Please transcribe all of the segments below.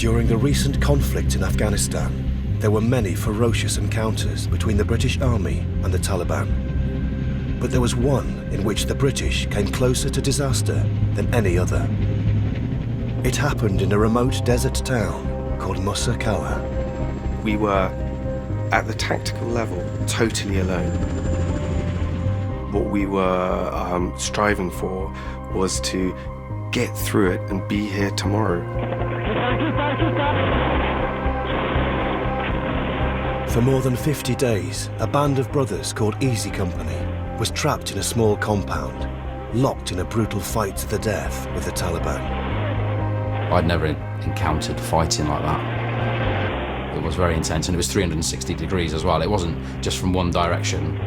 During the recent conflict in Afghanistan, there were many ferocious encounters between the British Army and the Taliban. But there was one in which the British came closer to disaster than any other. It happened in a remote desert town called Musa Qala. We were, at the tactical level, totally alone. What we were striving for was to get through it and be here tomorrow. For more than 50 days, a band of brothers called Easy Company was trapped in a small compound, locked in a brutal fight to the death with the Taliban. I'd never encountered fighting like that. It was very intense, and it was 360 degrees as well. It wasn't just from one direction.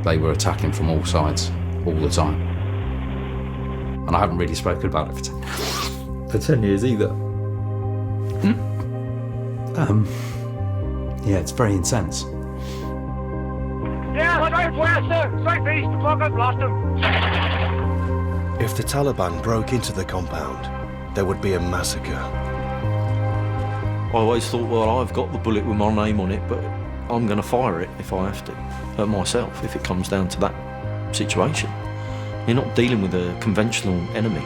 They were attacking from all sides, all the time. And I haven't really spoken about it for 10 years either. Yeah, it's very intense. Yeah, straight west, sir. Straight east. Fuck, I've lost him. If the Taliban broke into the compound, there would be a massacre. I always thought, well, I've got the bullet with my name on it, but I'm going to fire it if I have to, at myself, if it comes down to that situation. You're not dealing with a conventional enemy.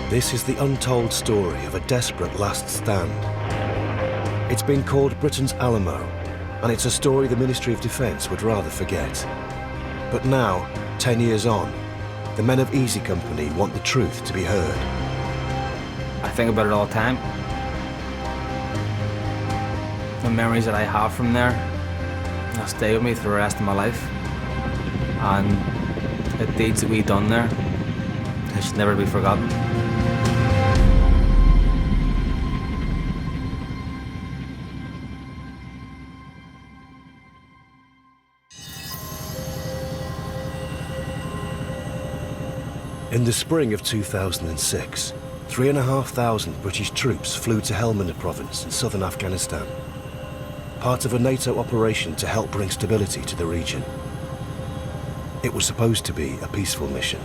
This is the untold story of a desperate last stand. It's been called Britain's Alamo, and it's a story the Ministry of Defence would rather forget. But now, 10 years on, the men of Easy Company want the truth to be heard. I think about it all the time. The memories that I have from there, they'll stay with me for the rest of my life. And the deeds that we done there, they should never be forgotten. In the spring of 2006, 3,500 British troops flew to Helmand province in southern Afghanistan, part of a NATO operation to help bring stability to the region. It was supposed to be a peaceful mission.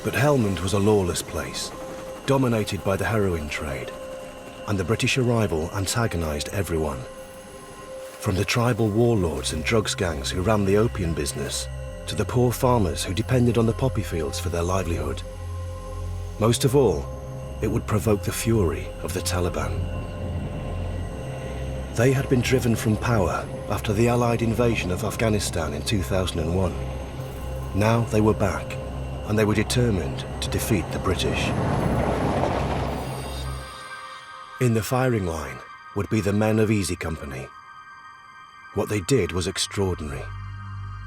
But Helmand was a lawless place, dominated by the heroin trade, and the British arrival antagonized everyone. From the tribal warlords and drugs gangs who ran the opium business, to the poor farmers who depended on the poppy fields for their livelihood. Most of all, it would provoke the fury of the Taliban. They had been driven from power after the Allied invasion of Afghanistan in 2001. Now they were back, and they were determined to defeat the British. In the firing line would be the men of Easy Company. What they did was extraordinary.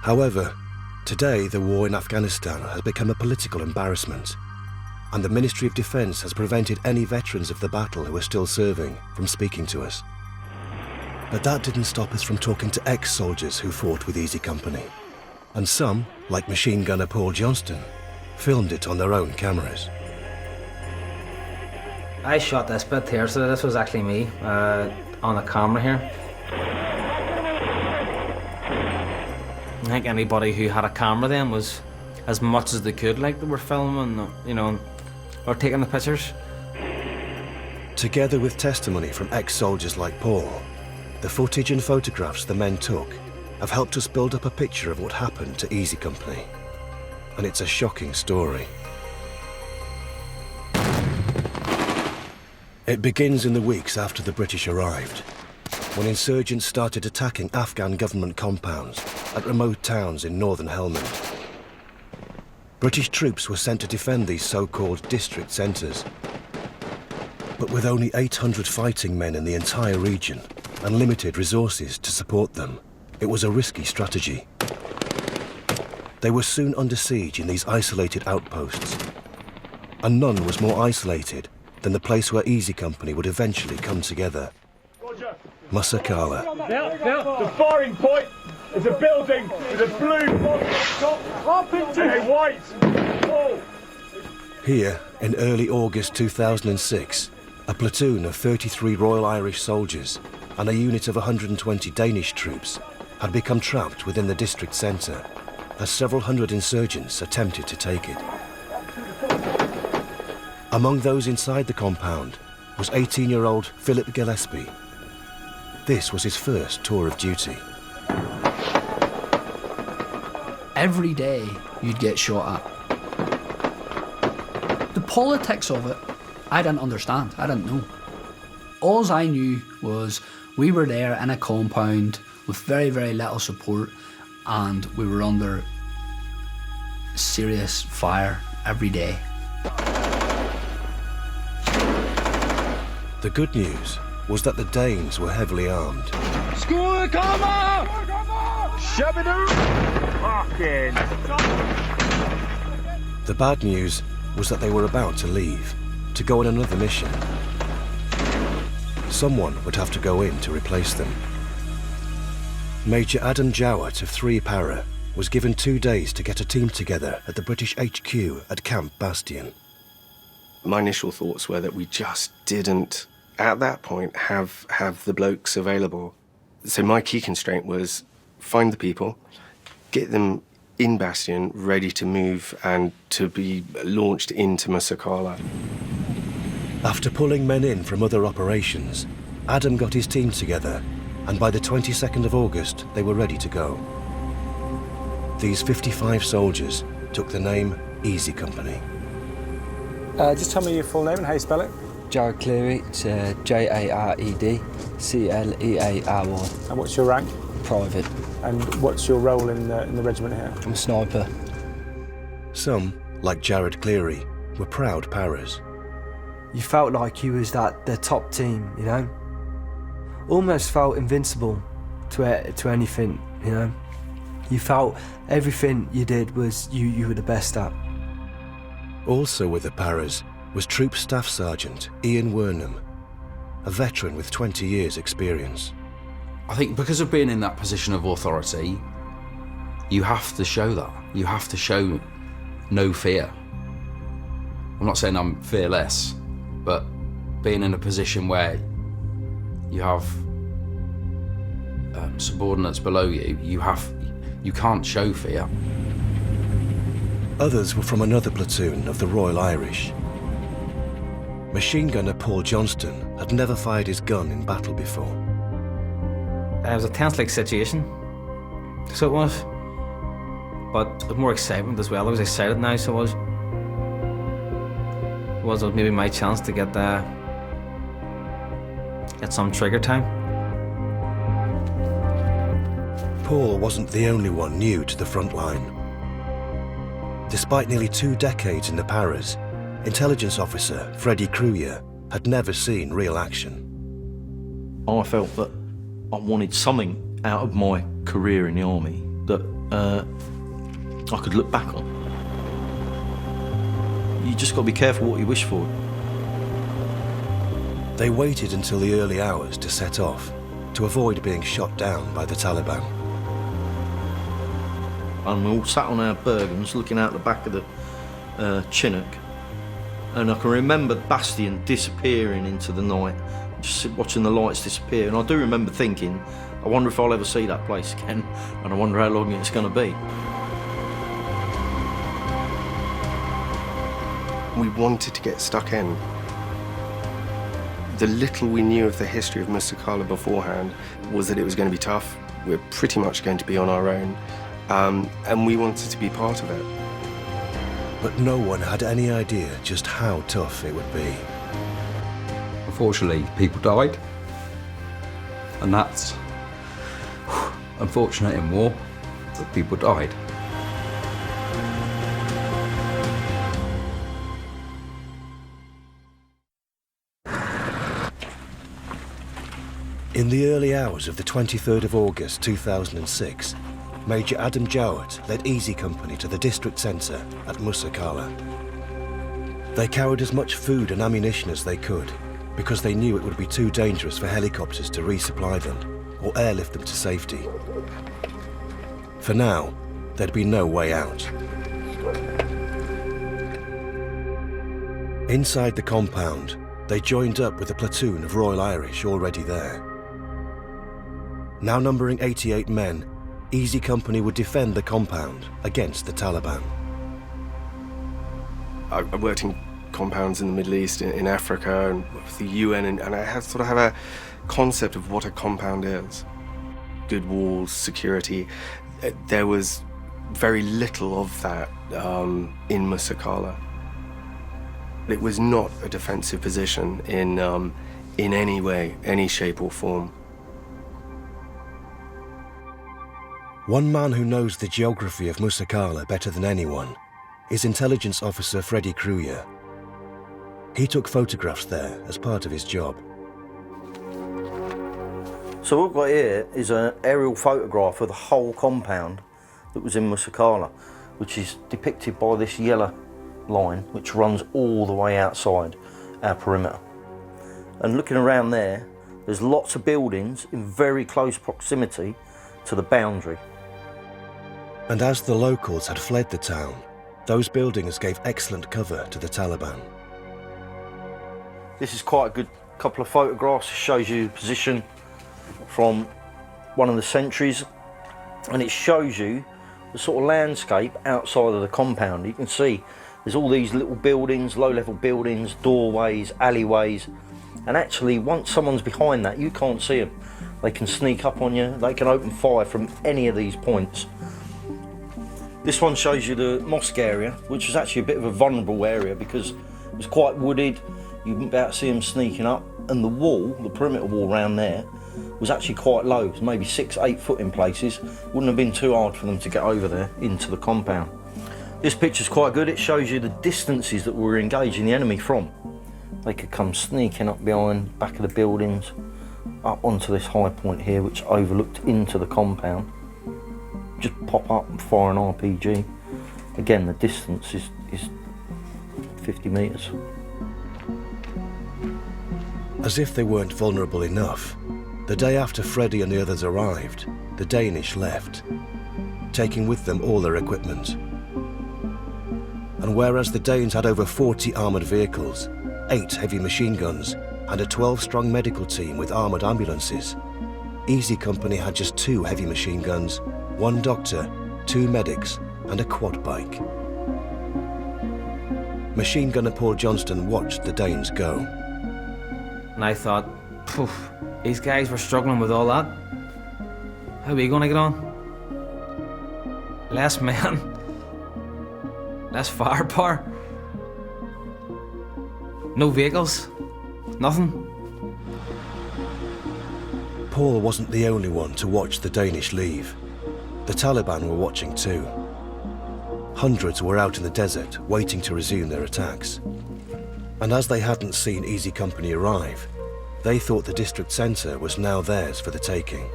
However, today the war in Afghanistan has become a political embarrassment, and the Ministry of Defence has prevented any veterans of the battle who are still serving from speaking to us. But that didn't stop us from talking to ex-soldiers who fought with Easy Company. And some, like machine gunner Paul Johnston, filmed it on their own cameras. I shot this bit here, so this was actually me on the camera here. I think anybody who had a camera then was, as much as they could, like they were filming, you know, or taking the pictures. Together with testimony from ex-soldiers like Paul, the footage and photographs the men took have helped us build up a picture of what happened to Easy Company. And it's a shocking story. It begins in the weeks after the British arrived, when insurgents started attacking Afghan government compounds at remote towns in northern Helmand. British troops were sent to defend these so-called district centres. But with only 800 fighting men in the entire region and limited resources to support them, it was a risky strategy. They were soon under siege in these isolated outposts, and none was more isolated than the place where Easy Company would eventually come together. Musa Qala. Now, the firing point is a building with a blue top and a white. Oh. Here, in early August 2006, a platoon of 33 Royal Irish soldiers and a unit of 120 Danish troops had become trapped within the district centre as several hundred insurgents attempted to take it. Among those inside the compound was 18-year-old Philip Gillespie. This was his first tour of duty. Every day you'd get shot at. The politics of it, I didn't understand. I didn't know. All I knew was we were there in a compound with very, very little support, and we were under serious fire every day. The good news was that the Danes were heavily armed. The bad news was that they were about to leave, to go on another mission. Someone would have to go in to replace them. Major Adam Jowett of 3 Para was given 2 days to get a team together at the British HQ at Camp Bastion. My initial thoughts were that we just didn't, at that point, have the blokes available. So my key constraint was find the people, get them in Bastion, ready to move and to be launched into Musa Qala. After pulling men in from other operations, Adam got his team together, and by the 22nd of August, they were ready to go. These 55 soldiers took the name Easy Company. Just tell me your full name and how you spell it. Jared Cleary, it's Jared Cleary. And what's your rank? Private. And what's your role in the regiment here? I'm a sniper. Some, like Jared Cleary, were proud Paras. You felt like you was the top team, you know? Almost felt invincible to anything, you know? You felt everything you did was you were the best at. Also with the Paras was Troop Staff Sergeant Ian Wernham, a veteran with 20 years' experience. I think because of being in that position of authority, you have to show that. You have to show no fear. I'm not saying I'm fearless, but being in a position where you have subordinates below you, you can't show fear. Others were from another platoon of the Royal Irish. Machine gunner Paul Johnston had never fired his gun in battle before. It was a tense-like situation, so it was. But with more excitement as well. I was excited now, so it was maybe my chance to get some trigger time. Paul wasn't the only one new to the front line. Despite nearly 2 decades in the Paras, intelligence officer Freddie Cruyer had never seen real action. I felt that I wanted something out of my career in the army that I could look back on. You just got to be careful what you wish for. They waited until the early hours to set off, to avoid being shot down by the Taliban. And we all sat on our Bergens looking out the back of the Chinook, and I can remember Bastion disappearing into the night, just watching the lights disappear, and I do remember thinking, I wonder if I'll ever see that place again, and I wonder how long it's going to be. We wanted to get stuck in. The little we knew of the history of Musa Qala beforehand was that it was going to be tough. We're pretty much going to be on our own, and we wanted to be part of it. But no one had any idea just how tough it would be. Unfortunately, people died, and that's unfortunate in war, that people died. In the early hours of the 23rd of August 2006, Major Adam Jowett led Easy Company to the district centre at Musa Qala. They carried as much food and ammunition as they could, because they knew it would be too dangerous for helicopters to resupply them or airlift them to safety. For now, there'd be no way out. Inside the compound, they joined up with a platoon of Royal Irish already there. Now numbering 88 men, Easy Company would defend the compound against the Taliban. I worked in compounds in the Middle East, in Africa, and with the UN, and I have a concept of what a compound is. Good walls, security. There was very little of that in Musa Qala. It was not a defensive position in any way, any shape or form. One man who knows the geography of Musa Qala better than anyone is intelligence officer Freddie Kruger. He took photographs there as part of his job. So what we've got here is an aerial photograph of the whole compound that was in Musa Qala, which is depicted by this yellow line which runs all the way outside our perimeter. And looking around there, there's lots of buildings in very close proximity to the boundary. And as the locals had fled the town, those buildings gave excellent cover to the Taliban. This is quite a good couple of photographs. It shows you the position from one of the sentries, and it shows you the sort of landscape outside of the compound. You can see there's all these little buildings, low-level buildings, doorways, alleyways, and actually once someone's behind that, you can't see them. They can sneak up on you, they can open fire from any of these points. This one shows you the mosque area, which was actually a bit of a vulnerable area because it was quite wooded. You wouldn't be able to see them sneaking up, and the wall, the perimeter wall around there, was actually quite low. It was maybe 6-8 foot in places. Wouldn't have been too hard for them to get over there into the compound. This picture's quite good. It shows you the distances that we were engaging the enemy from. They could come sneaking up behind, back of the buildings, up onto this high point here, which overlooked into the compound. Just pop up and fire an RPG. Again, the distance is 50 metres. As if they weren't vulnerable enough, the day after Freddie and the others arrived, the Danish left, taking with them all their equipment. And whereas the Danes had over 40 armoured vehicles, 8 heavy machine guns, and a 12-strong medical team with armoured ambulances, Easy Company had just 2 heavy machine guns, 1 doctor, 2 medics, and a quad bike. Machine gunner Paul Johnston watched the Danes go. And I thought, poof, these guys were struggling with all that. How are we going to get on? Less men, less firepower, no vehicles, nothing. Paul wasn't the only one to watch the Danish leave. The Taliban were watching too. Hundreds were out in the desert waiting to resume their attacks. And as they hadn't seen Easy Company arrive, they thought the district centre was now theirs for the taking.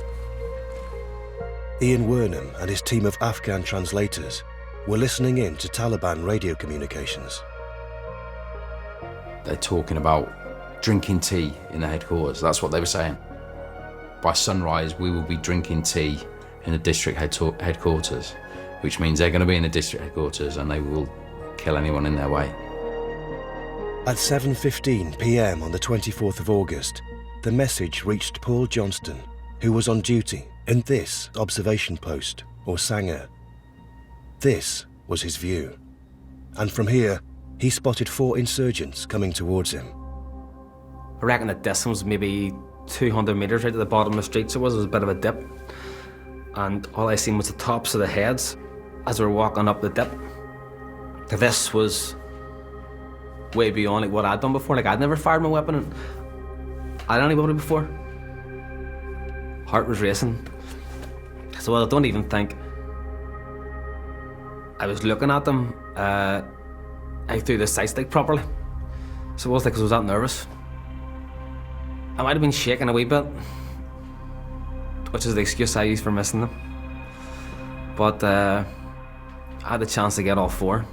Ian Wernham and his team of Afghan translators were listening in to Taliban radio communications. They're talking about drinking tea in the headquarters. That's what they were saying. By sunrise, we will be drinking tea in the district headquarters, which means they're going to be in the district headquarters and they will kill anyone in their way. At 7:15 p.m. on the 24th of August, the message reached Paul Johnston, who was on duty in this observation post, or Sanger. This was his view. And from here, he spotted 4 insurgents coming towards him. I reckon the distance was maybe 200 metres right at the bottom of the street, so it was a bit of a dip. And all I seen was the tops of the heads as we were walking up the dip. This was way beyond like what I'd done before. Like, I'd never fired my weapon and I'd anybody before. Heart was racing. So I don't even think I was looking at them. I threw the sight stick properly. So it was like, 'cause I was that nervous. I might have been shaking a wee bit, which is the excuse I use for missing them. But I had the chance to get all 4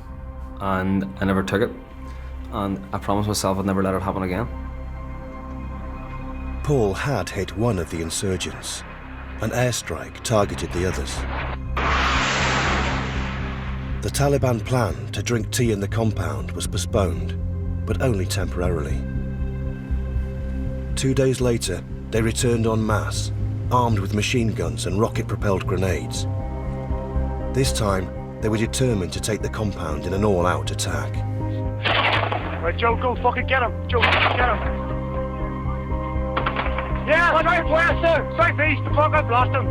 and I never took it. And I promised myself I'd never let it happen again. Paul had hit one of the insurgents. An airstrike targeted the others. The Taliban plan to drink tea in the compound was postponed, but only temporarily. 2 days later, they returned en masse, armed with machine guns and rocket-propelled grenades. This time, they were determined to take the compound in an all-out attack. Right, Joe, go fucking get him. Joe, get him. Yeah, I'm right west, sir. Southeast, the fuck, I've lost him.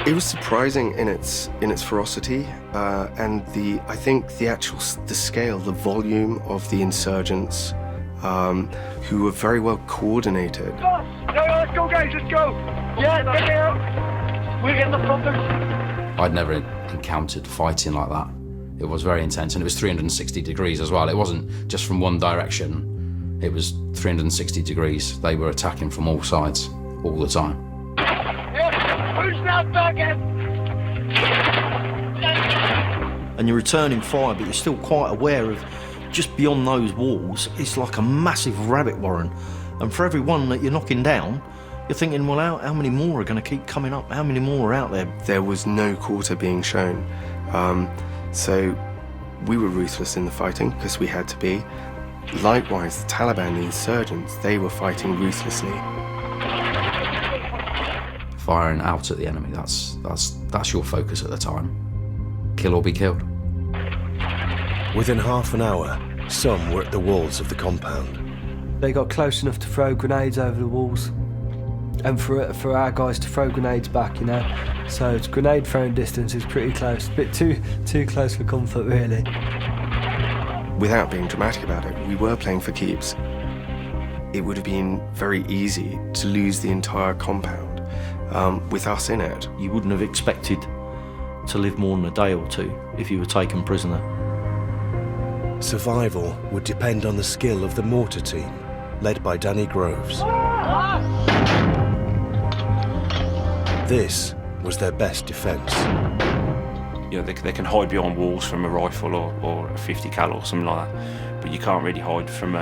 It was surprising in its ferocity, and I think the scale, the volume of the insurgents, who were very well coordinated. No, let's go, guys, let's go. Yeah, get me out. We're getting the fuckers. I'd never encountered fighting like that. It was very intense, and it was 360 degrees as well. It wasn't just from one direction. It was 360 degrees. They were attacking from all sides, all the time. Who's not talking? And you're returning fire, but you're still quite aware of just beyond those walls, it's like a massive rabbit warren. And for every one that you're knocking down, you're thinking, well, how many more are going to keep coming up? How many more are out there? There was no quarter being shown. So we were ruthless in the fighting, because we had to be. Likewise, the Taliban, the insurgents, they were fighting ruthlessly. Firing out at the enemy, that's your focus at the time. Kill or be killed. Within half an hour, some were at the walls of the compound. They got close enough to throw grenades over the walls, and for our guys to throw grenades back, you know. So it's grenade throwing distance is pretty close, a bit too close for comfort, really. Without being dramatic about it, we were playing for keeps. It would have been very easy to lose the entire compound with us in it. You wouldn't have expected to live more than a day or two if you were taken prisoner. Survival would depend on the skill of the mortar team, led by Danny Groves. This was their best defence. You know, they can hide behind walls from a rifle or a 50 cal or something like that, but you can't really hide from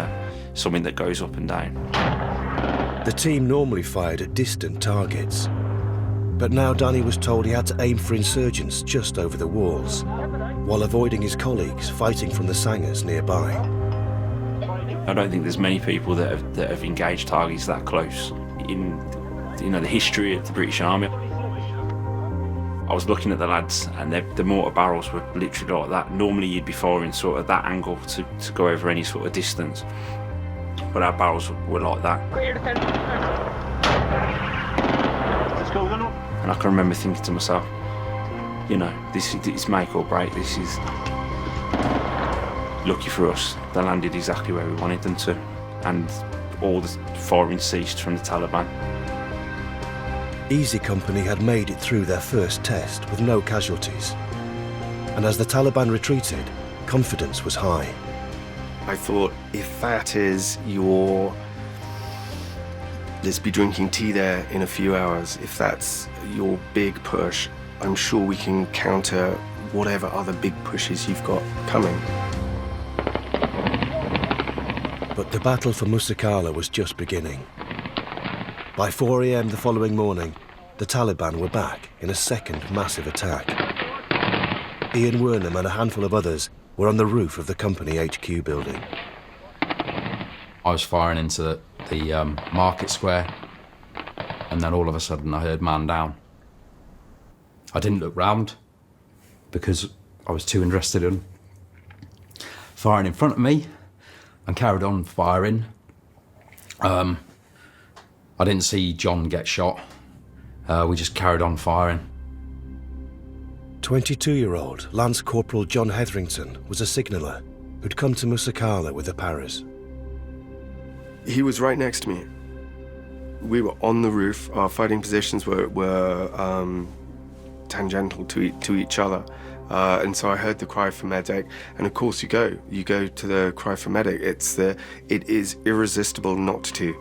something that goes up and down. The team normally fired at distant targets, but now Danny was told he had to aim for insurgents just over the walls, while avoiding his colleagues fighting from the sangars nearby. I don't think there's many people that have engaged targets that close in the history of the British Army. I was looking at the lads, and the mortar barrels were literally like that. Normally you'd be firing sort of that angle to go over any sort of distance, but our barrels were like that. And I can remember thinking to myself, you know, this is make or break. This is lucky for us. They landed exactly where we wanted them to, and all the firing ceased from the Taliban. Easy Company had made it through their first test with no casualties. And as the Taliban retreated, confidence was high. I thought, if that is your let's be drinking tea there in a few hours, if that's your big push, I'm sure we can counter whatever other big pushes you've got coming. But the battle for Musa Qala was just beginning. By 4 a.m. the following morning, the Taliban were back in a second massive attack. Ian Wernham and a handful of others were on the roof of the company HQ building. I was firing into the market square, and then all of a sudden I heard man down. I didn't look round because I was too interested in firing in front of me, and carried on firing. I didn't see John get shot. We just carried on firing. 22-year-old Lance Corporal John Hetherington was a signaller who'd come to Musa Qala with the Paras. He was right next to me. We were on the roof. Our fighting positions were tangential to each other. And so I heard the cry for medic, and of course you go to the cry for medic. It is irresistible not to.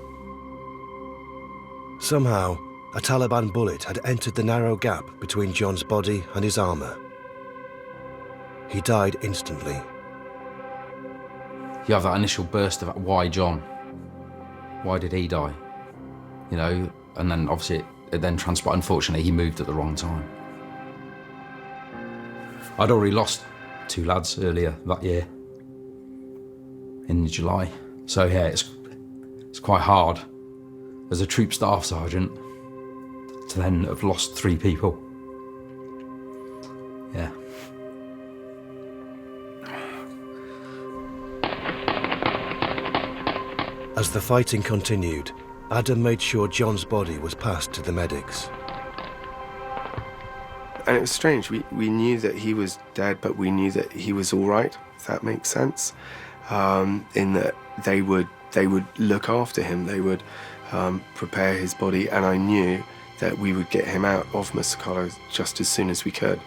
Somehow, a Taliban bullet had entered the narrow gap between John's body and his armour. He died instantly. You have that initial burst of why John? Why did he die? You know, and then obviously it then transpired. Unfortunately, he moved at the wrong time. I'd already lost 2 lads earlier that year, in July. So yeah, it's quite hard as a troop staff sergeant to then have lost 3 people. Yeah. As the fighting continued, Adam made sure John's body was passed to the medics. And it was strange. We knew that he was dead, but we knew that he was all right, if that makes sense. In that they would look after him, they would prepare his body, and I knew that we would get him out of Musa Qala just as soon as we could.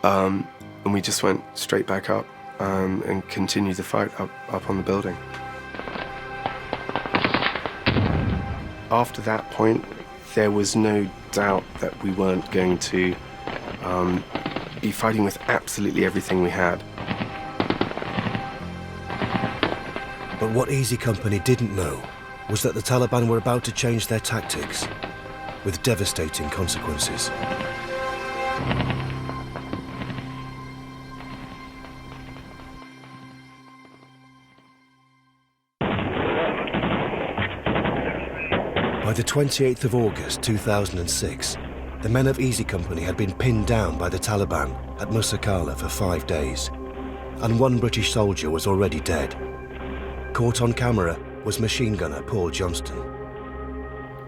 And we just went straight back up and continued the fight up on the building. After that point, there was no doubt that we weren't going to be fighting with absolutely everything we had. But what Easy Company didn't know was that the Taliban were about to change their tactics, with devastating consequences. By the 28th of August 2006, the men of Easy Company had been pinned down by the Taliban at Musa Qala for 5 days, and one British soldier was already dead. Caught on camera was machine gunner Paul Johnston.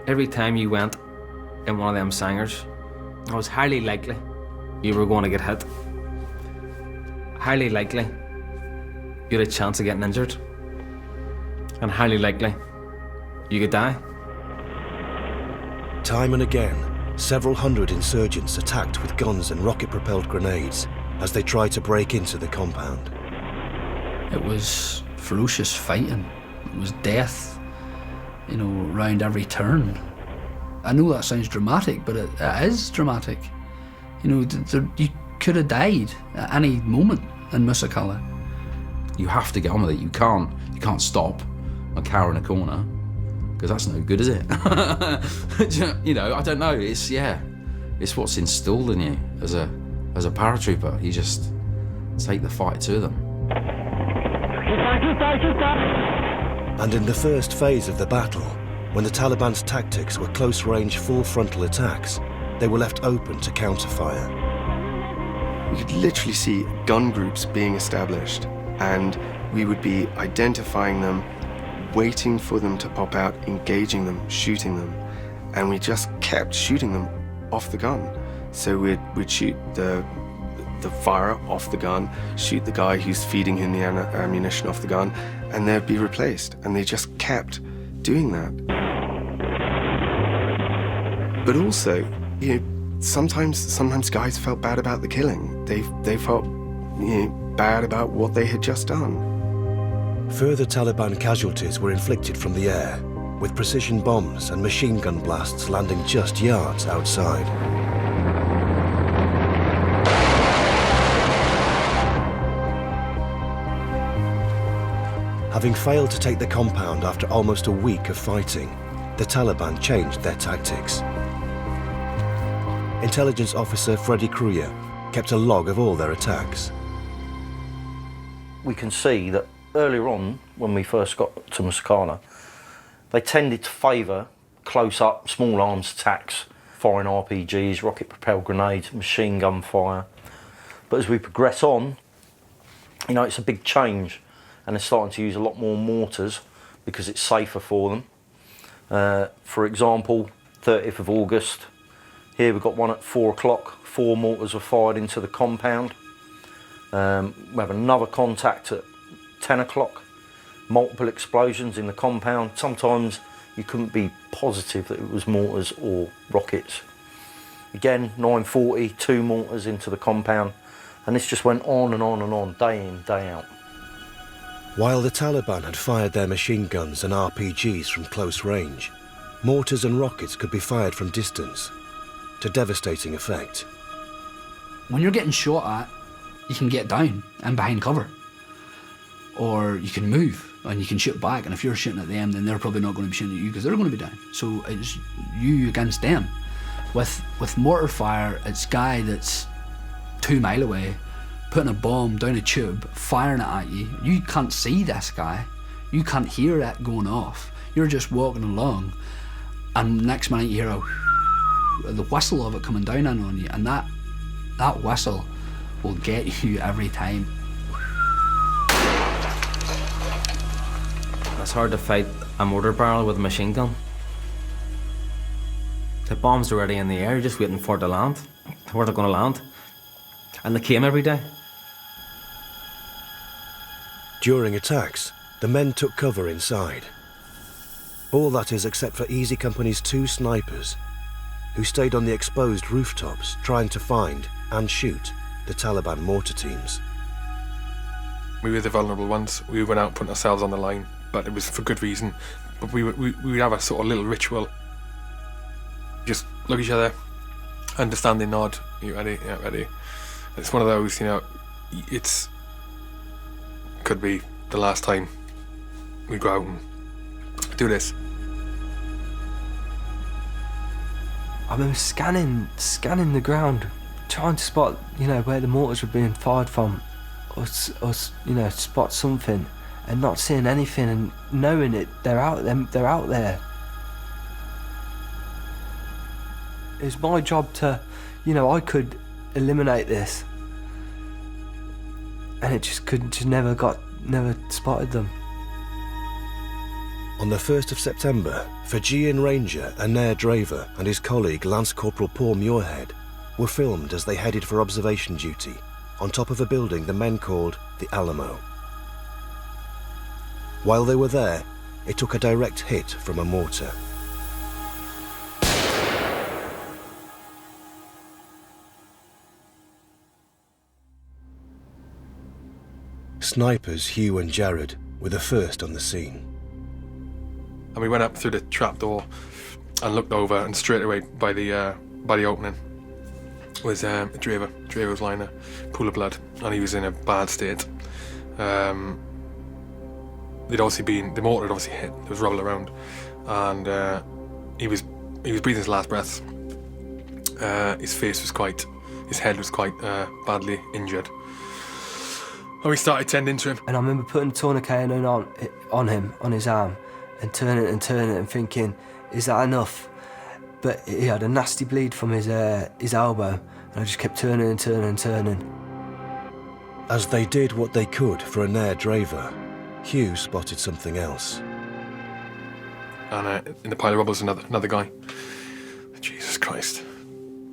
Every time you went in one of them sangers, it was highly likely you were going to get hit. Highly likely you had a chance of getting injured. And highly likely you could die. Time and again, several hundred insurgents attacked with guns and rocket-propelled grenades as they tried to break into the compound. It was ferocious fighting. It was death, you know, round every turn. I know that sounds dramatic, but it is dramatic. You know, you could have died at any moment in Musa Qala. You have to get on with it. You can't stop and cower in a corner, because that's no good, is it? You know, I don't know. It's what's instilled in you as a paratrooper. You just take the fight to them. And in the first phase of the battle, when the Taliban's tactics were close-range, full frontal attacks, they were left open to counter-fire. We could literally see gun groups being established, and we would be identifying them, waiting for them to pop out, engaging them, shooting them, and we just kept shooting them off the gun. So we'd shoot the firer off the gun, shoot the guy who's feeding him the ammunition off the gun, and they'd be replaced. And they just kept doing that. But also, you know, sometimes guys felt bad about the killing. They felt, you know, bad about what they had just done. Further Taliban casualties were inflicted from the air, with precision bombs and machine gun blasts landing just yards outside. Having failed to take the compound after almost a week of fighting, the Taliban changed their tactics. Intelligence officer Freddie Kruger kept a log of all their attacks. We can see that earlier on, when we first got to Musa Qala, they tended to favour close-up, small arms attacks, firing RPGs, rocket-propelled grenades, machine gun fire. But as we progress on, you know, it's a big change, and they're starting to use a lot more mortars because it's safer for them. For example, 30th of August, here we've got one at 4 o'clock, 4 mortars were fired into the compound. We have another contact at 10 o'clock, multiple explosions in the compound. Sometimes you couldn't be positive that it was mortars or rockets. Again, 9:40, 2 mortars into the compound, and this just went on and on and on, day in, day out. While the Taliban had fired their machine guns and RPGs from close range, mortars and rockets could be fired from distance, to devastating effect. When you're getting shot at, you can get down and behind cover. Or you can move and you can shoot back, and if you're shooting at them, then they're probably not going to be shooting at you because they're going to be down. So it's you against them. With mortar fire, it's guy that's 2 miles away, putting a bomb down a tube, firing it at you. You can't see this guy. You can't hear that going off. You're just walking along, and next minute you hear the whistle of it coming down on you, and that whistle will get you every time. It's hard to fight a mortar barrel with a machine gun. The bombs were already in the air, just waiting for it to land. Where they're going to land. And they came every day. During attacks, the men took cover inside. All that is except for Easy Company's 2 snipers, who stayed on the exposed rooftops trying to find and shoot the Taliban mortar teams. We were the vulnerable ones. We went out putting ourselves on the line, but it was for good reason. But we would have a sort of little ritual. Just look at each other, understanding nod, you ready? Yeah, ready. It's one of those, you know, it's could be the last time we go out and do this. I remember scanning the ground, trying to spot, you know, where the mortars were being fired from, or you know, spot something, and not seeing anything, and knowing it, they're out there. It was my job to, you know, I could eliminate this, and it just never spotted them. On the 1st of September, Fijian Ranger Anair Draver and his colleague Lance Corporal Paul Muirhead were filmed as they headed for observation duty on top of a building the men called the Alamo. While they were there, it took a direct hit from a mortar. Snipers Hugh and Jared were the first on the scene. And we went up through the trapdoor and looked over, and straight away by the opening was Draver. Draver was lying there, pool of blood, and he was in a bad state. The mortar had obviously hit. There was rubble around, and he was breathing his last breaths. His head was quite badly injured. And we started tending to him. And I remember putting a tourniquet on him, on his arm, and turning and thinking, is that enough? But he had a nasty bleed from his elbow, and I just kept turning and turning. As they did what they could for Anair Draver, Hugh spotted something else. And in the pile of rubble was another guy. Jesus Christ.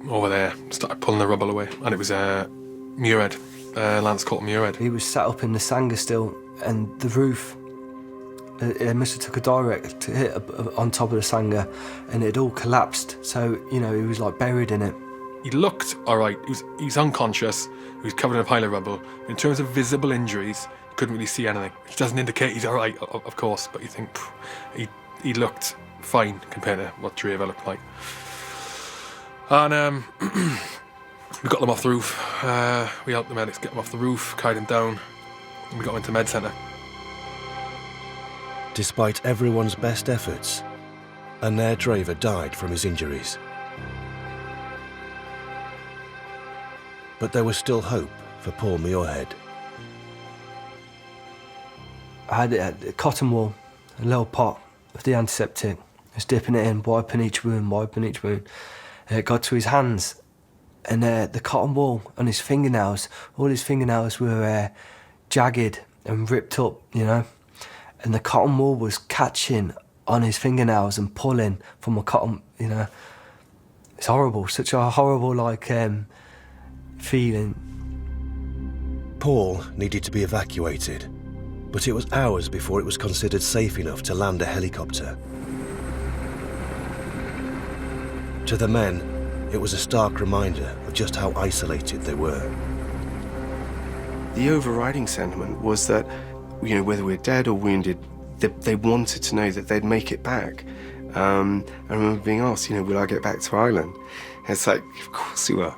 Over there, started pulling the rubble away, and it was Muirhead, Lance Corporal Muirhead. He was sat up in the Sangha still, and the roof, it must have took a direct hit on top of the Sangha, and it all collapsed. So, you know, he was like buried in it. He looked all right. He was unconscious. He was covered in a pile of rubble. In terms of visible injuries, you couldn't really see anything, which doesn't indicate he's all right, of course. But you think he looked fine compared to what Draver looked like. And we got them off the roof. We helped the medics get them off the roof, carried them down, and we got them into the med centre. Despite everyone's best efforts, Anair Draver died from his injuries. But there was still hope for Paul Muirhead. I had a cotton wool, a little pot of the antiseptic. I was dipping it in, wiping each wound. It got to his hands, and the cotton wool on his fingernails, all his fingernails were jagged and ripped up, you know. And the cotton wool was catching on his fingernails and pulling from a cotton, you know. It's horrible, such a horrible, feeling. Paul needed to be evacuated, but it was hours before it was considered safe enough to land a helicopter. To the men, it was a stark reminder of just how isolated they were. The overriding sentiment was that, you know, whether we're dead or wounded, they wanted to know that they'd make it back. I remember being asked, you know, will I get back to Ireland? And it's like, of course you are.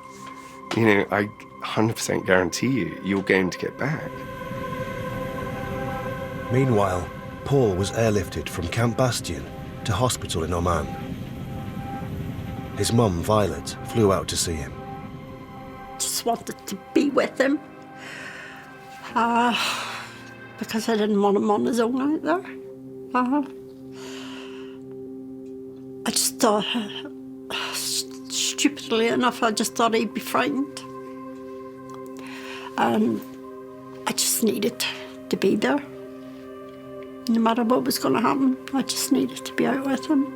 You know, I 100% guarantee you're going to get back. Meanwhile, Paul was airlifted from Camp Bastion to hospital in Oman. His mum, Violet, flew out to see him. Just wanted to be with him. Because I didn't want him on his own out there. I just thought, stupidly enough, I just thought he'd be frightened. And I just needed to be there. No matter what was going to happen, I just needed to be out with him.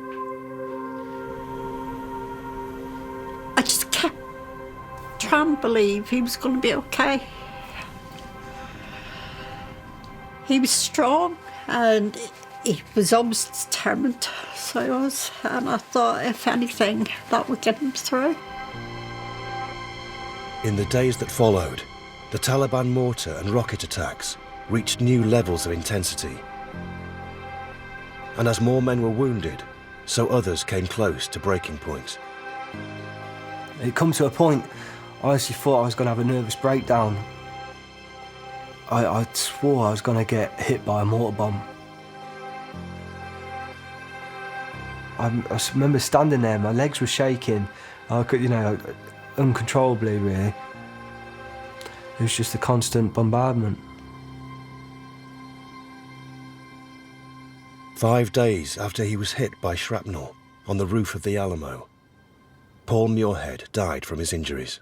I just kept trying to believe he was going to be okay. He was strong and he was always determined, so he was. And I thought, if anything, that would get him through. In the days that followed, the Taliban mortar and rocket attacks reached new levels of intensity. And as more men were wounded, so others came close to breaking point. It come to a point, I honestly thought I was going to have a nervous breakdown. I swore I was going to get hit by a mortar bomb. I remember standing there, my legs were shaking. I could, uncontrollably really. It was just a constant bombardment. 5 days after he was hit by shrapnel on the roof of the Alamo, Paul Muirhead died from his injuries.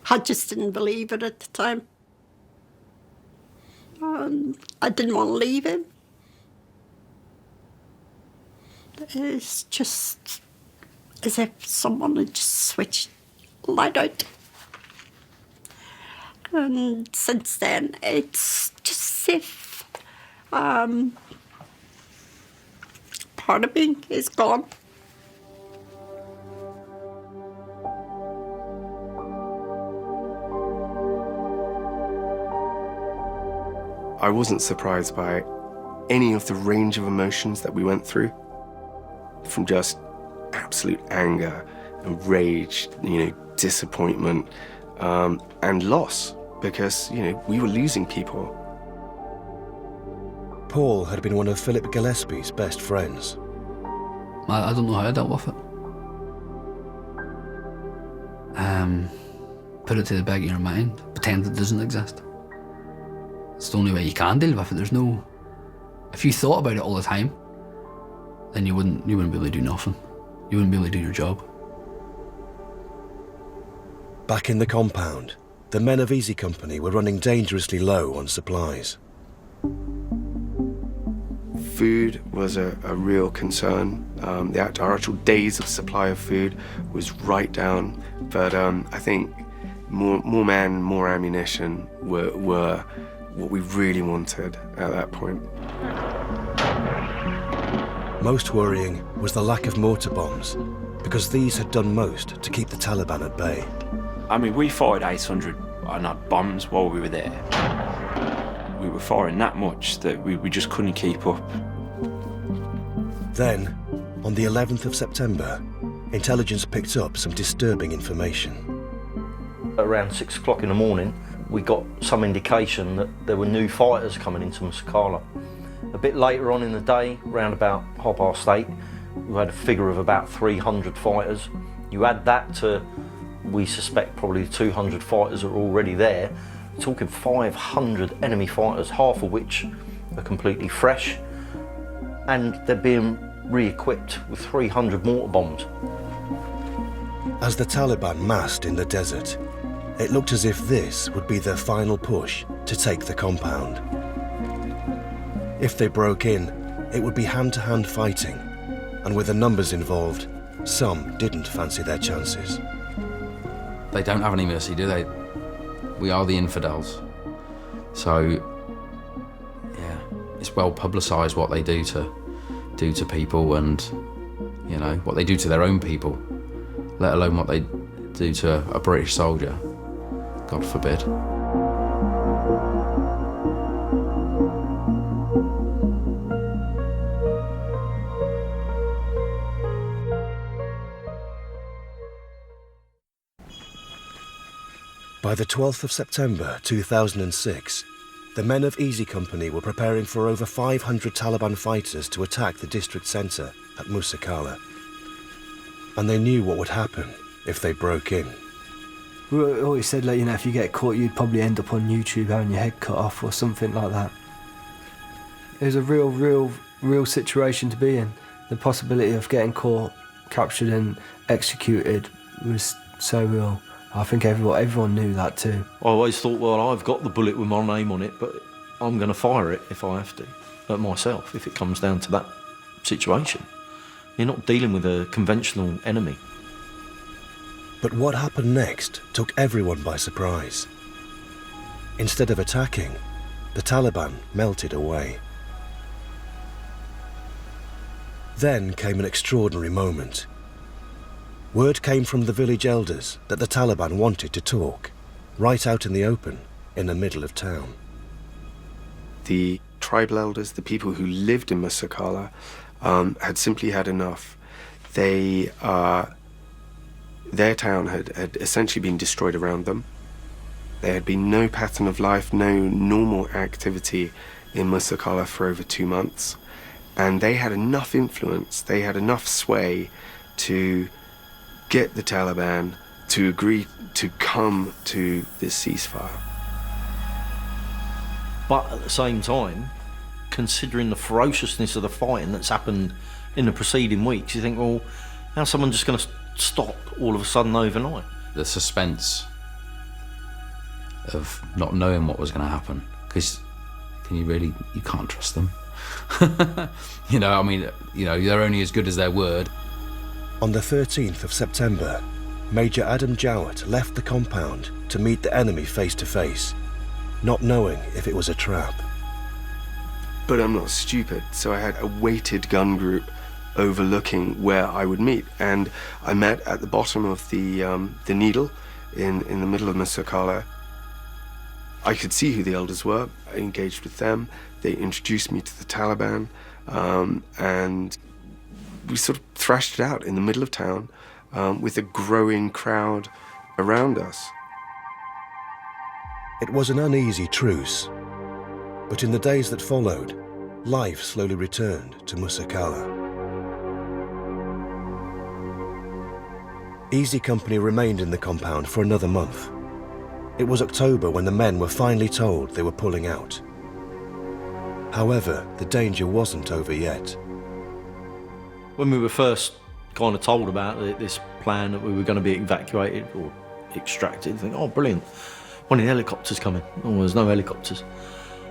I just didn't believe it at the time. I didn't want to leave him. It's just as if someone had just switched light out. And since then, it's just as if part of me is gone. I wasn't surprised by any of the range of emotions that we went through, from just absolute anger and rage, disappointment, and loss, because, we were losing people. Paul had been one of Philip Gillespie's best friends. I don't know how I dealt with it. Put it to the back of your mind, pretend it doesn't exist. It's the only way you can deal with it. If you thought about it all the time, then you wouldn't be able to do nothing. You wouldn't be able to do your job. Back in the compound, the men of Easy Company were running dangerously low on supplies. Food was a real concern. The actual days of supply of food was right down, but I think more men, more ammunition were what we really wanted at that point. Most worrying was the lack of mortar bombs, because these had done most to keep the Taliban at bay. I mean, we fired 800 bombs while we were there. We were firing that much that we just couldn't keep up. Then, on the 11th of September, intelligence picked up some disturbing information. Around 6 o'clock in the morning, we got some indication that there were new fighters coming into Musa Qala. A bit later on in the day, around about 8:30, we had a figure of about 300 fighters. You add that to, we suspect, probably 200 fighters are already there. We're talking 500 enemy fighters, half of which are completely fresh, and they're being re-equipped with 300 mortar bombs. As the Taliban massed in the desert, it looked as if this would be their final push to take the compound. If they broke in, it would be hand-to-hand fighting, and with the numbers involved, some didn't fancy their chances. They don't have any mercy, do they? We are the infidels. So, yeah, it's well publicised what they do to people, and, what they do to their own people, let alone what they do to a British soldier. God forbid. By the 12th of September 2006, the men of Easy Company were preparing for over 500 Taliban fighters to attack the district centre at Musa Qala. And they knew what would happen if they broke in. We always said, if you get caught, you'd probably end up on YouTube having your head cut off or something like that. It was a real situation to be in. The possibility of getting caught, captured and executed was so real. I think everyone knew that too. I always thought, well, I've got the bullet with my name on it, but I'm going to fire it if I have to, at myself, if it comes down to that situation. You're not dealing with a conventional enemy. But what happened next took everyone by surprise. Instead of attacking, the Taliban melted away. Then came an extraordinary moment. Word came from the village elders that the Taliban wanted to talk, right out in the open, in the middle of town. The tribal elders, the people who lived in Musa Qala, had simply had enough. Their town had essentially been destroyed around them. There had been no pattern of life, no normal activity in Musa Qala for over 2 months. And they had enough influence, they had enough sway to get the Taliban to agree to come to this ceasefire. But at the same time, considering the ferociousness of the fighting that's happened in the preceding weeks, you think, well, how's someone just going to stop all of a sudden overnight? The suspense of not knowing what was going to happen, because you can't trust them. You know, I mean, you know, they're only as good as their word. On the 13th of September, Major Adam Jowett left the compound to meet the enemy face to face, not knowing if it was a trap. But I'm not stupid, so I had a weighted gun group overlooking where I would meet, and I met at the bottom of the needle in the middle of Musa Qala. I could see who the elders were. I engaged with them. They introduced me to the Taliban, and we sort of thrashed it out in the middle of town with a growing crowd around us. It was an uneasy truce, but in the days that followed, life slowly returned to Musa Qala. Easy Company remained in the compound for another month. It was October when the men were finally told they were pulling out. However, the danger wasn't over yet. When we were first kind of told about this plan that we were going to be evacuated or extracted, I think, oh, brilliant. One of the helicopters coming. Oh, there's no helicopters.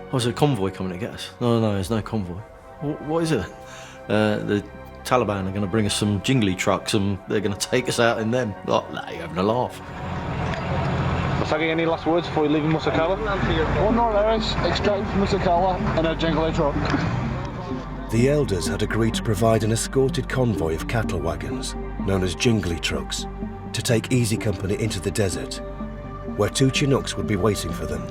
Oh, there's a convoy coming to get us. No, there's no convoy. What is it? The Taliban are going to bring us some jingly trucks and they're going to take us out in them. Oh, nah, you're having a laugh. Sagi, any last words before you leave Musa Qala? One more hours, extract from Musa Qala and a jingly truck. The elders had agreed to provide an escorted convoy of cattle wagons, known as jingly trucks, to take Easy Company into the desert, where 2 Chinooks would be waiting for them.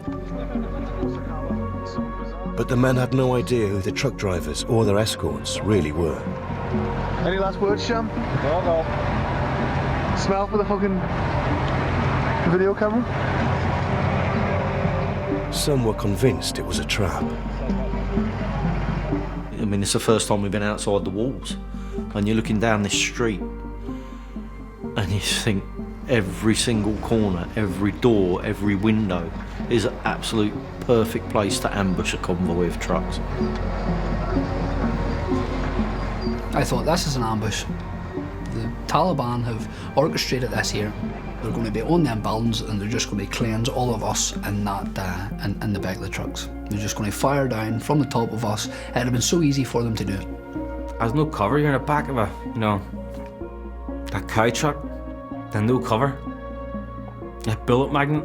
But the men had no idea who the truck drivers or their escorts really were. Any last words, Sham? No. Smell for the fucking video camera? Some were convinced it was a trap. I mean, it's the first time we've been outside the walls, and you're looking down this street, and you think every single corner, every door, every window is an absolute perfect place to ambush a convoy of trucks. I thought, this is an ambush. The Taliban have orchestrated this here. They're going to be on them buildings and they're just going to cleanse all of us in that in the back of the trucks. They're just going to fire down from the top of us. It'd have been so easy for them to do it. There's no cover. You're in the back of a cow truck. Then no cover. A bullet magnet.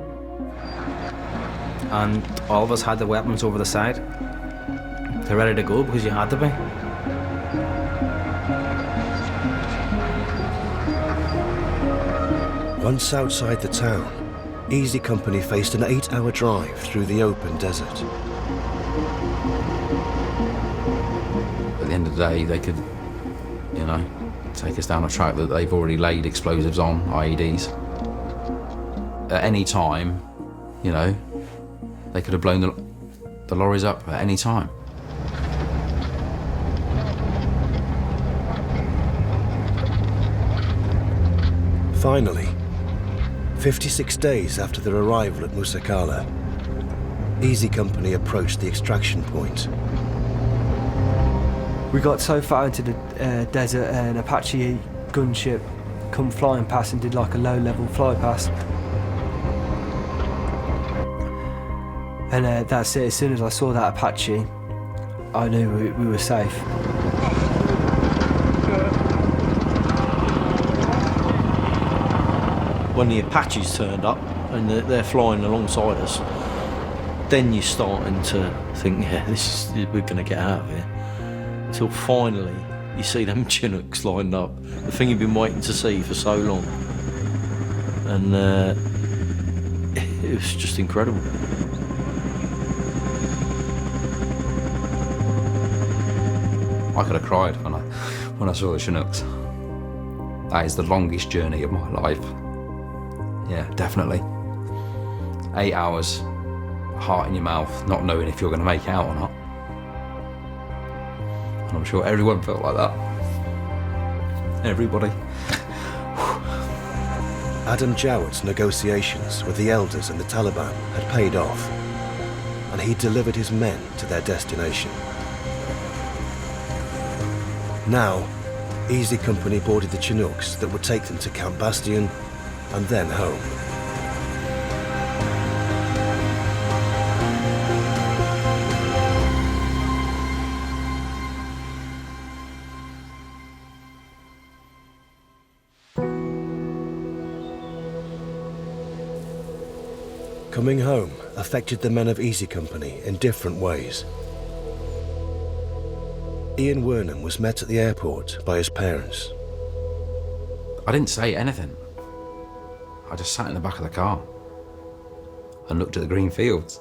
And all of us had the weapons over the side. They're ready to go because you had to be. Once outside the town, Easy Company faced an 8-hour drive through the open desert. At the end of the day, they could, take us down a track that they've already laid explosives on, IEDs. At any time, they could have blown the lorries up at any time. Finally, 56 days after their arrival at Musa Qala, Easy Company approached the extraction point. We got so far into the desert, an Apache gunship come flying past and did like a low-level fly past. And that's it. As soon as I saw that Apache, I knew we were safe. When the Apaches turned up and they're flying alongside us, then you're starting to think, yeah, we're going to get out of here. Until finally you see them Chinooks lined up, the thing you've been waiting to see for so long. And it was just incredible. I could have cried when I saw the Chinooks. That is the longest journey of my life. Yeah, definitely. 8 hours, heart in your mouth, not knowing if you're going to make it out or not. And I'm sure everyone felt like that. Everybody. Adam Jowett's negotiations with the elders and the Taliban had paid off, and he delivered his men to their destination. Now, Easy Company boarded the Chinooks that would take them to Camp Bastion and then home. Coming home affected the men of Easy Company in different ways. Ian Wernham was met at the airport by his parents. I didn't say anything. I just sat in the back of the car and looked at the green fields.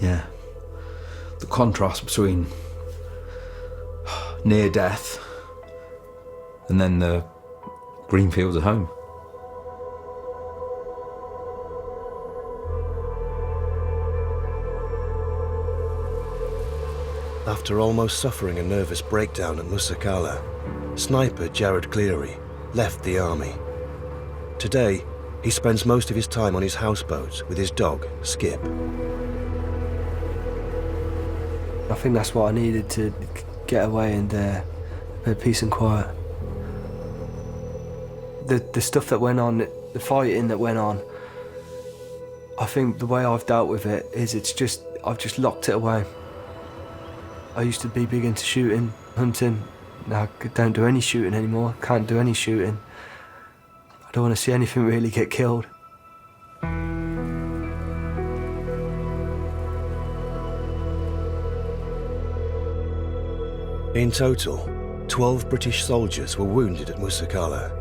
Yeah, the contrast between near death and then the green fields at home. After almost suffering a nervous breakdown at Musa Qala, sniper Jared Cleary left the army. Today, he spends most of his time on his houseboat with his dog, Skip. I think that's what I needed to get away and a bit of peace and quiet. The stuff that went on, the fighting that went on, I think the way I've dealt with it is I've just locked it away. I used to be big into shooting, hunting. Now I don't do any shooting anymore, can't do any shooting. I don't want to see anything really get killed. In total, 12 British soldiers were wounded at Musa Qala.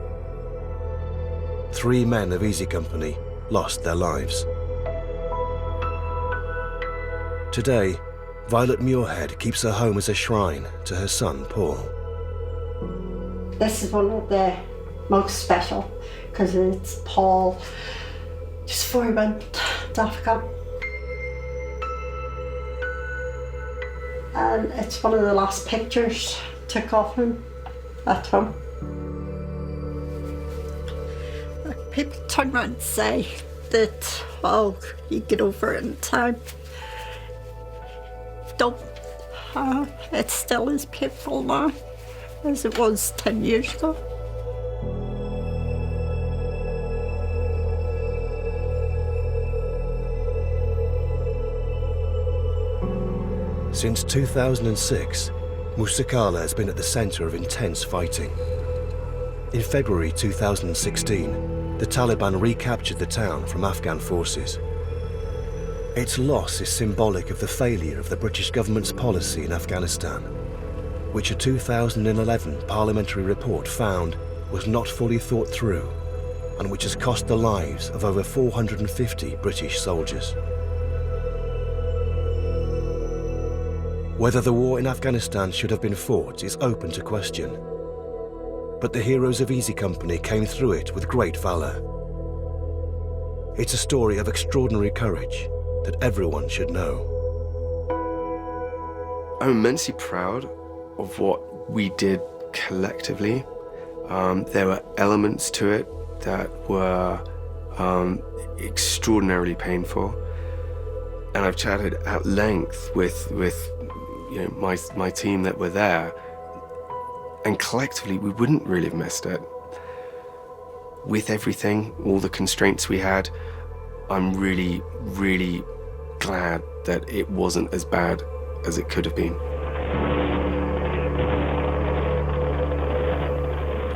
3 men of Easy Company lost their lives. Today, Violet Muirhead keeps her home as a shrine to her son, Paul. This is one of the most special because it's Paul just before he went to Africa. And it's one of the last pictures took of him at home. People turn around and say that, oh, you get over it in time. Don't. It still is painful now, as it was 10 years ago. Since 2006, Musa Qala has been at the centre of intense fighting. In February 2016, the Taliban recaptured the town from Afghan forces. Its loss is symbolic of the failure of the British government's policy in Afghanistan, which a 2011 parliamentary report found was not fully thought through, and which has cost the lives of over 450 British soldiers. Whether the war in Afghanistan should have been fought is open to question. But the heroes of Easy Company came through it with great valour. It's a story of extraordinary courage that everyone should know. I'm immensely proud of what we did collectively. There were elements to it that were extraordinarily painful, and I've chatted at length with my team that were there, and collectively we wouldn't really have missed it. with everything, all the constraints we had, I'm really, really glad that it wasn't as bad as it could have been.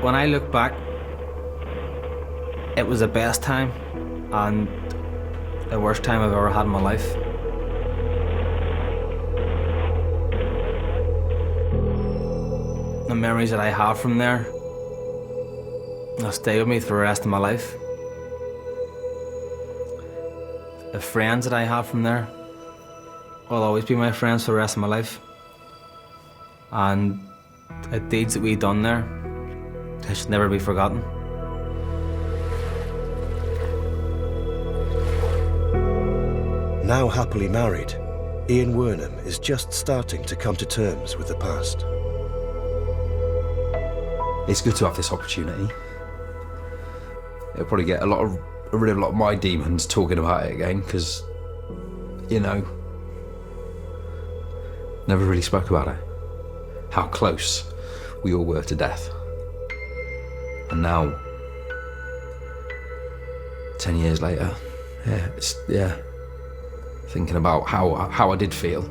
When I look back, it was the best time and the worst time I've ever had in my life. The memories that I have from there will stay with me for the rest of my life. The friends that I have from there will always be my friends for the rest of my life. And the deeds that we've done there, they should never be forgotten. Now happily married, Ian Wernham is just starting to come to terms with the past. It's good to have this opportunity. It'll probably get a lot of my demons talking about it again, because, you know, never really spoke about it. How close we all were to death. And now, 10 years later, thinking about how I did feel.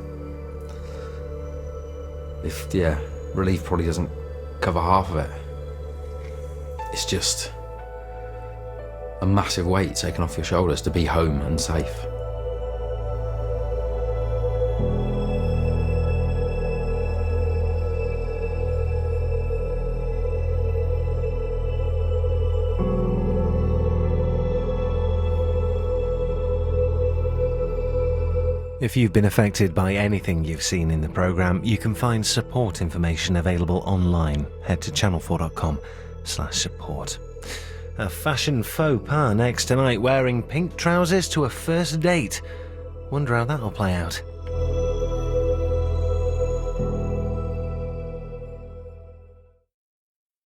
Relief probably doesn't cover half of it. It's just a massive weight taken off your shoulders to be home and safe. If you've been affected by anything you've seen in the programme, you can find support information available online. Head to channel4.com/support. A fashion faux pas next tonight, wearing pink trousers to a first date. Wonder how that'll play out.